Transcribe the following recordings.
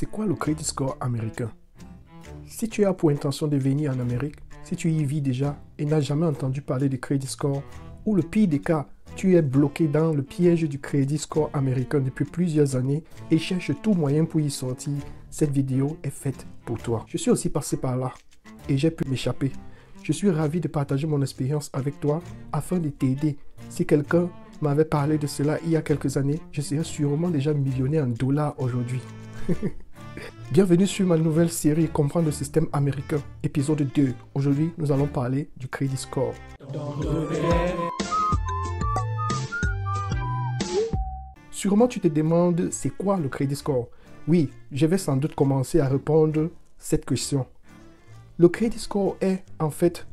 C'est quoi le Credit Score américain? Si tu as pour intention de venir en Amérique, si tu y vis déjà et n'as jamais entendu parler de Credit Score, ou le pire des cas, tu es bloqué dans le piège du Credit Score américain depuis plusieurs années et cherches tout moyen pour y sortir, cette vidéo est faite pour toi. Je suis aussi passé par là et j'ai pu m'échapper. Je suis ravi de partager mon expérience avec toi afin de t'aider. Si quelqu'un m'avait parlé de cela il y a quelques années, je serais sûrement déjà millionnaire en dollars aujourd'hui. Bienvenue sur ma nouvelle série Comprendre le système américain, épisode 2. Aujourd'hui, nous allons parler du Credit Score. Sûrement, tu te demandes, c'est quoi le Credit Score? Oui, je vais sans doute commencer à répondre à cette question. Le Credit Score est, en fait,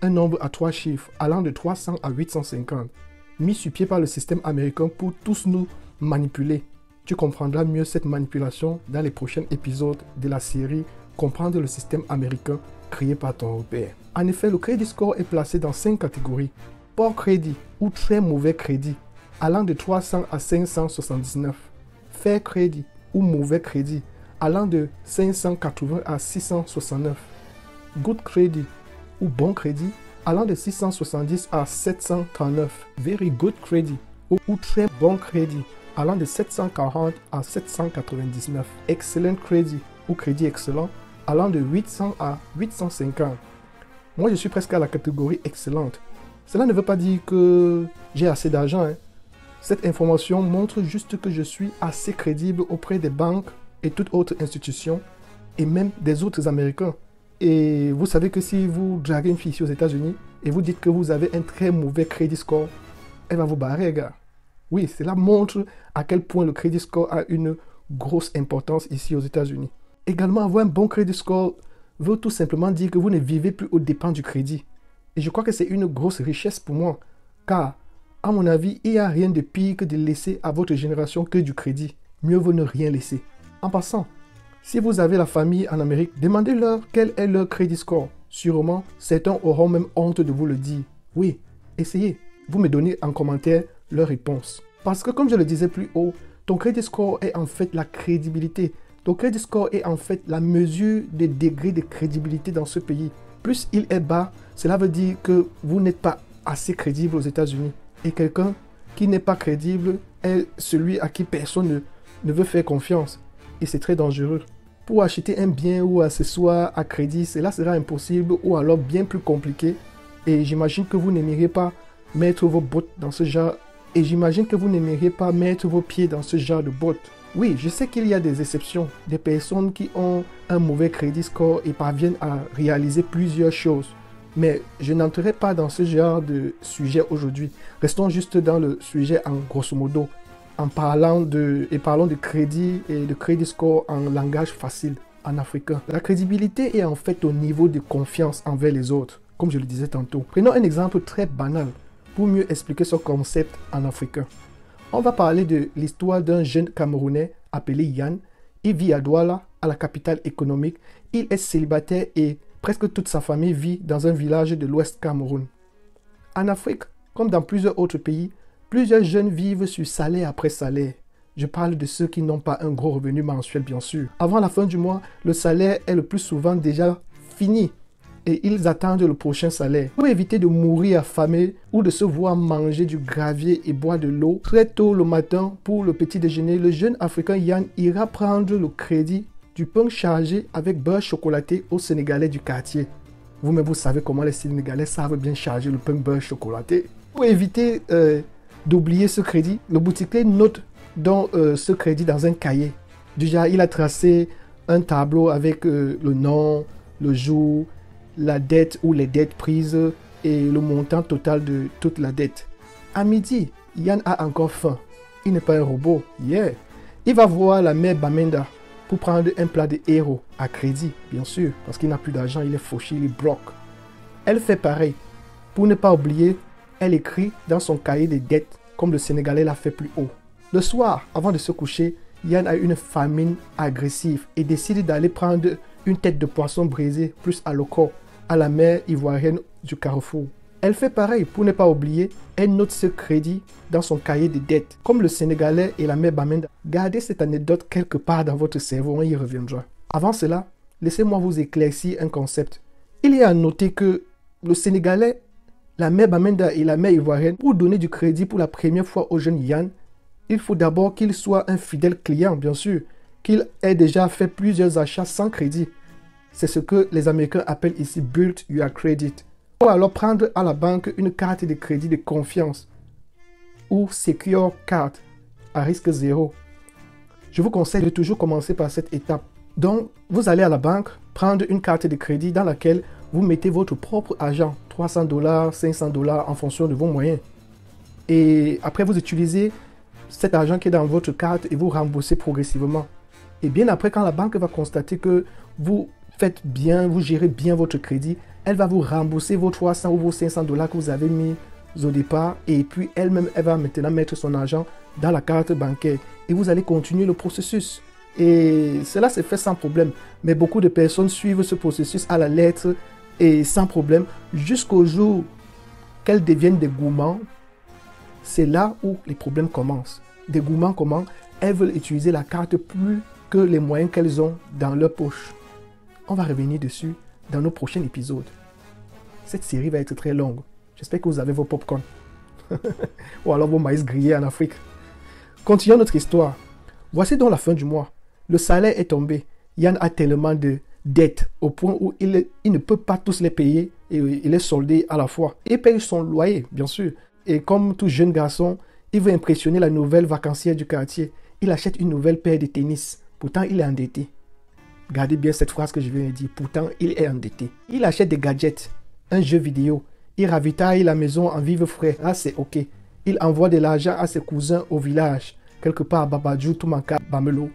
un nombre à 3 chiffres allant de 300 à 850, mis sur pied par le système américain pour tous nous manipuler. Tu comprendras mieux cette manipulation dans les prochains épisodes de la série Comprendre le système américain créé par ton repère. En effet, le Credit Score est placé dans 5 catégories. Poor crédit ou très mauvais crédit, allant de 300 à 579. Fair crédit ou mauvais crédit, allant de 580 à 669. Good crédit ou bon crédit, allant de 670 à 739. Very good crédit ou très bon crédit, allant de 740 à 799. Excellent crédit ou crédit excellent, allant de 800 à 850. Moi, je suis presque à la catégorie excellente. Cela ne veut pas dire que j'ai assez d'argent. Cette information montre juste que je suis assez crédible auprès des banques et toute autre institution, et même des autres Américains. Et vous savez que si vous draguez une fille ici aux États-Unis et vous dites que vous avez un très mauvais credit score, elle va vous barrer, gars. Oui, cela montre à quel point le credit score a une grosse importance ici aux États-Unis. Également, avoir un bon credit score veut tout simplement dire que vous ne vivez plus aux dépens du crédit. Et je crois que c'est une grosse richesse pour moi, car, à mon avis, il n'y a rien de pire que de laisser à votre génération que du crédit. Mieux vaut ne rien laisser. En passant, si vous avez la famille en Amérique, demandez-leur quel est leur credit score. Sûrement, certains auront même honte de vous le dire. Oui, essayez. Vous me donnez en commentaire leur réponse. Parce que comme je le disais plus haut, ton credit score est en fait la crédibilité. Ton credit score est en fait la mesure des degrés de crédibilité dans ce pays. Plus il est bas, cela veut dire que vous n'êtes pas assez crédible aux États-Unis. Et quelqu'un qui n'est pas crédible est celui à qui personne ne veut faire confiance. Et c'est très dangereux. Pour acheter un bien ou accessoire à crédit, cela sera impossible ou alors bien plus compliqué. Et j'imagine que vous n'aimeriez pas mettre vos bottes dans ce genre. Et j'imagine que vous n'aimeriez pas mettre vos pieds dans ce genre de bottes. Oui, je sais qu'il y a des exceptions. Des personnes qui ont un mauvais credit score et parviennent à réaliser plusieurs choses. Mais je n'entrerai pas dans ce genre de sujet aujourd'hui. Restons juste dans le sujet en grosso modo. Parlons de crédit et de credit score en langage facile, en africain. La crédibilité est en fait au niveau de confiance envers les autres, comme je le disais tantôt. Prenons un exemple très banal pour mieux expliquer ce concept en africain. On va parler de l'histoire d'un jeune Camerounais appelé Yann. Il vit à Douala, à la capitale économique. Il est célibataire et presque toute sa famille vit dans un village de l'Ouest Cameroun. En Afrique, comme dans plusieurs autres pays, plusieurs jeunes vivent sur salaire après salaire. Je parle de ceux qui n'ont pas un gros revenu mensuel, bien sûr. Avant la fin du mois, le salaire est le plus souvent déjà fini et ils attendent le prochain salaire. Pour éviter de mourir affamé ou de se voir manger du gravier et boire de l'eau, très tôt le matin pour le petit déjeuner, le jeune Africain Yann ira prendre le crédit du pain chargé avec beurre chocolaté aux Sénégalais du quartier. Vous-même, vous savez comment les Sénégalais savent bien charger le pain beurre chocolaté. Pour éviter d'oublier ce crédit, le boutiquier note donc ce crédit dans un cahier. Déjà, il a tracé un tableau avec le nom, le jour, la dette ou les dettes prises et le montant total de toute la dette. À midi, Yann a encore faim. Il n'est pas un robot. Yeah. Il va voir la mère Bamenda pour prendre un plat de héros à crédit, bien sûr, parce qu'il n'a plus d'argent, il est fauché, il est broke. Elle fait pareil. Pour ne pas oublier, elle écrit dans son cahier de dettes, comme le Sénégalais l'a fait plus haut. Le soir, avant de se coucher, Yann a une famine agressive et décide d'aller prendre une tête de poisson brisée plus à l'eau à la mer ivoirienne du Carrefour. Elle fait pareil pour ne pas oublier, elle note ce crédit dans son cahier de dettes. Comme le Sénégalais et la mère Bamenda, gardez cette anecdote quelque part dans votre cerveau, on y reviendra. Avant cela, laissez-moi vous éclaircir un concept. Il est à noter que le Sénégalais, la mère Bamenda et la mère ivoirienne, pour donner du crédit pour la première fois au jeune Yann, il faut d'abord qu'il soit un fidèle client, bien sûr, qu'il ait déjà fait plusieurs achats sans crédit. C'est ce que les Américains appellent ici « build your credit ». Ou alors prendre à la banque une carte de crédit de confiance ou secure card à risque zéro. Je vous conseille de toujours commencer par cette étape. Donc, vous allez à la banque prendre une carte de crédit dans laquelle vous mettez votre propre argent, $300, $500 en fonction de vos moyens. Et après, vous utilisez cet argent qui est dans votre carte et vous remboursez progressivement. Et bien après, quand la banque va constater que vous faites bien, vous gérez bien votre crédit, elle va vous rembourser vos 300 ou vos $500 que vous avez mis au départ. Et puis elle-même, elle va maintenant mettre son argent dans la carte bancaire. Et vous allez continuer le processus. Et cela se fait sans problème. Mais beaucoup de personnes suivent ce processus à la lettre et sans problème jusqu'au jour qu'elles deviennent des gourmands. C'est là où les problèmes commencent. Des gourmands comment? Elles veulent utiliser la carte plus que les moyens qu'elles ont dans leur poche. On va revenir dessus dans nos prochains épisodes. Cette série va être très longue. J'espère que vous avez vos popcorn. Ou alors vos maïs grillés en Afrique. Continuons notre histoire. Voici donc la fin du mois. Le salaire est tombé. Yann a tellement de dettes au point où il ne peut pas tous les payer et il est soldé à la fois. Il paye son loyer, bien sûr. Et comme tout jeune garçon, il veut impressionner la nouvelle vacancière du quartier. Il achète une nouvelle paire de tennis. Pourtant, il est endetté. Gardez bien cette phrase que je viens de dire. Pourtant, il est endetté. Il achète des gadgets, un jeu vidéo. Il ravitaille la maison en vivre frais. Ah, c'est ok. Il envoie de l'argent à ses cousins au village. Quelque part à Babadjou, Toumanka, Bamelo.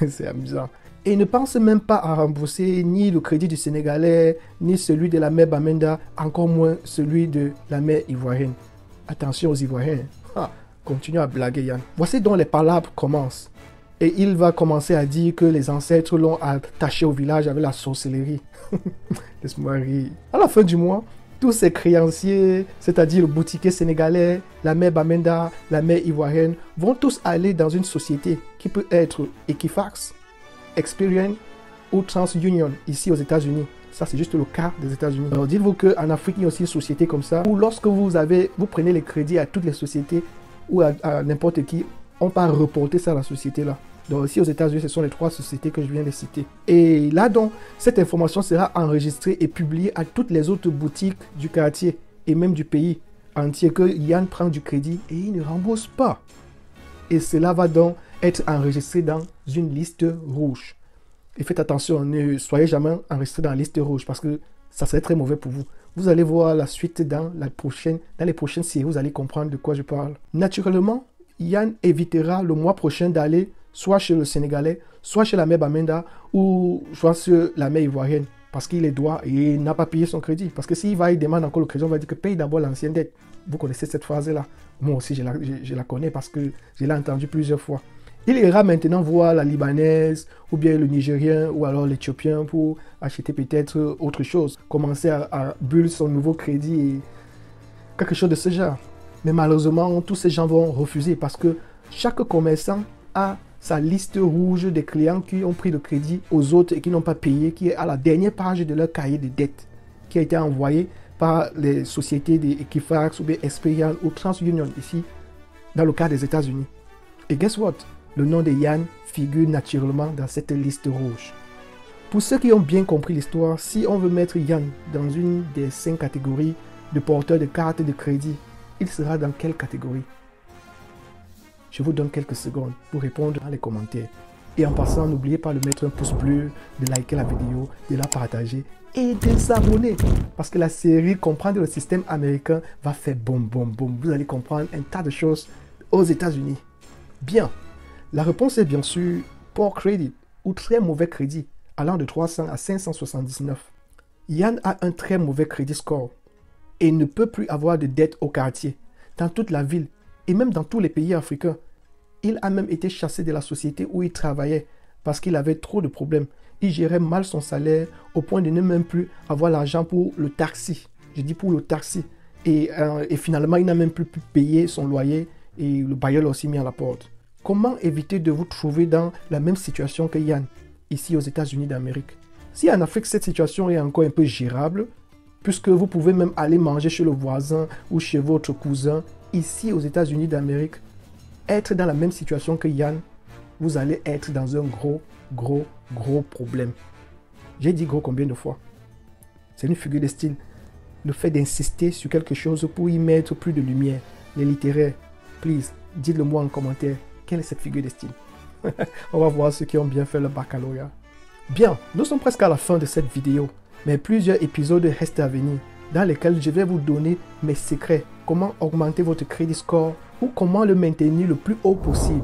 C'est amusant. Et il ne pense même pas à rembourser ni le crédit du Sénégalais, ni celui de la mère Bamenda, encore moins celui de la mère ivoirienne. Attention aux Ivoiriens. Ah, continue à blaguer, Yann. Voici donc les palabres commencent. Et il va commencer à dire que les ancêtres l'ont attaché au village avec la sorcellerie. Laisse-moi rire. À la fin du mois, tous ces créanciers, c'est-à-dire le boutiquier sénégalais, la mère Bamenda, la mère ivoirienne, vont tous aller dans une société qui peut être Equifax, Experian ou TransUnion, ici aux États-Unis. Ça, c'est juste le cas des États-Unis. Alors, dites-vous qu'en Afrique, il y a aussi une société comme ça, où lorsque vous prenez les crédits à toutes les sociétés ou à n'importe qui, on peut reporter ça à la société-là. Donc ici aux États-Unis, ce sont les 3 sociétés que je viens de citer. Et là donc, cette information sera enregistrée et publiée à toutes les autres boutiques du quartier et même du pays entier que Yann prend du crédit et il ne rembourse pas. Et cela va donc être enregistré dans une liste rouge. Et faites attention, ne soyez jamais enregistré dans la liste rouge parce que ça serait très mauvais pour vous. Vous allez voir la suite dans les prochaines séries, vous allez comprendre de quoi je parle. Naturellement, Yann évitera le mois prochain d'aller soit chez le Sénégalais, soit chez la mère Bamenda ou soit chez la mère ivoirienne parce qu'il les doit et il n'a pas payé son crédit. Parce que s'il va, il demande encore le crédit, on va dire que paye d'abord l'ancienne dette. Vous connaissez cette phrase-là. Moi aussi, je la connais parce que je l'ai entendue plusieurs fois. Il ira maintenant voir la Libanaise ou bien le Nigérien ou alors l'Éthiopien pour acheter peut-être autre chose. Commencer à buller son nouveau crédit et quelque chose de ce genre. Mais malheureusement, tous ces gens vont refuser parce que chaque commerçant a sa liste rouge des clients qui ont pris le crédit aux autres et qui n'ont pas payé, qui est à la dernière page de leur cahier de dette, qui a été envoyé par les sociétés d'Equifax ou bien Experian ou TransUnion ici, dans le cas des États-Unis. Et guess what? Le nom de Yann figure naturellement dans cette liste rouge. Pour ceux qui ont bien compris l'histoire, si on veut mettre Yann dans une des 5 catégories de porteurs de cartes de crédit, il sera dans quelle catégorie? Je vous donne quelques secondes pour répondre dans les commentaires. Et en passant, n'oubliez pas de mettre un pouce bleu, de liker la vidéo, de la partager et de s'abonner. Parce que la série Comprendre le système américain va faire boum boum boum. Vous allez comprendre un tas de choses aux États-Unis. Bien. La réponse est bien sûr poor credit ou très mauvais crédit, allant de 300 à 579. Yann a un très mauvais crédit score et ne peut plus avoir de dette au quartier, dans toute la ville et même dans tous les pays africains. Il a même été chassé de la société où il travaillait parce qu'il avait trop de problèmes. Il gérait mal son salaire au point de ne même plus avoir l'argent pour le taxi. Je dis pour le taxi. et finalement, il n'a même plus pu payer son loyer et le bailleur l'a aussi mis à la porte. Comment éviter de vous trouver dans la même situation que Yann, ici aux États-Unis d'Amérique? Si en Afrique, cette situation est encore un peu gérable, puisque vous pouvez même aller manger chez le voisin ou chez votre cousin, ici aux États-Unis d'Amérique, être dans la même situation que Yann, vous allez être dans un gros problème. J'ai dit gros combien de fois? C'est une figure de style. Le fait d'insister sur quelque chose pour y mettre plus de lumière. Les littéraires, please, dites-le moi en commentaire. Quelle est cette figure de style? On va voir ceux qui ont bien fait le baccalauréat. Bien, nous sommes presque à la fin de cette vidéo, mais plusieurs épisodes restent à venir, dans lesquels je vais vous donner mes secrets, comment augmenter votre crédit score ou comment le maintenir le plus haut possible.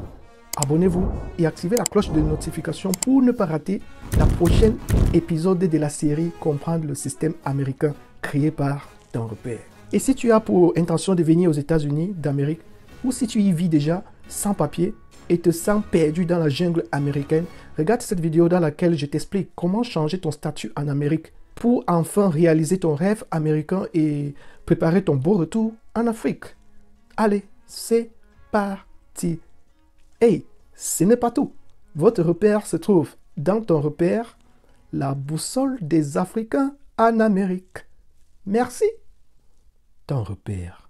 Abonnez-vous et activez la cloche de notification pour ne pas rater la prochaine épisode de la série Comprendre le système américain créé par Ton Repère. Et si tu as pour intention de venir aux États-Unis d'Amérique ou si tu y vis déjà sans papier et te sens perdu dans la jungle américaine, regarde cette vidéo dans laquelle je t'explique comment changer ton statut en Amérique pour enfin réaliser ton rêve américain et préparer ton beau retour en Afrique. Allez, c'est parti! Hey, ce n'est pas tout. Votre repère se trouve dans Ton Repère, la boussole des Africains en Amérique. Merci, Ton Repère.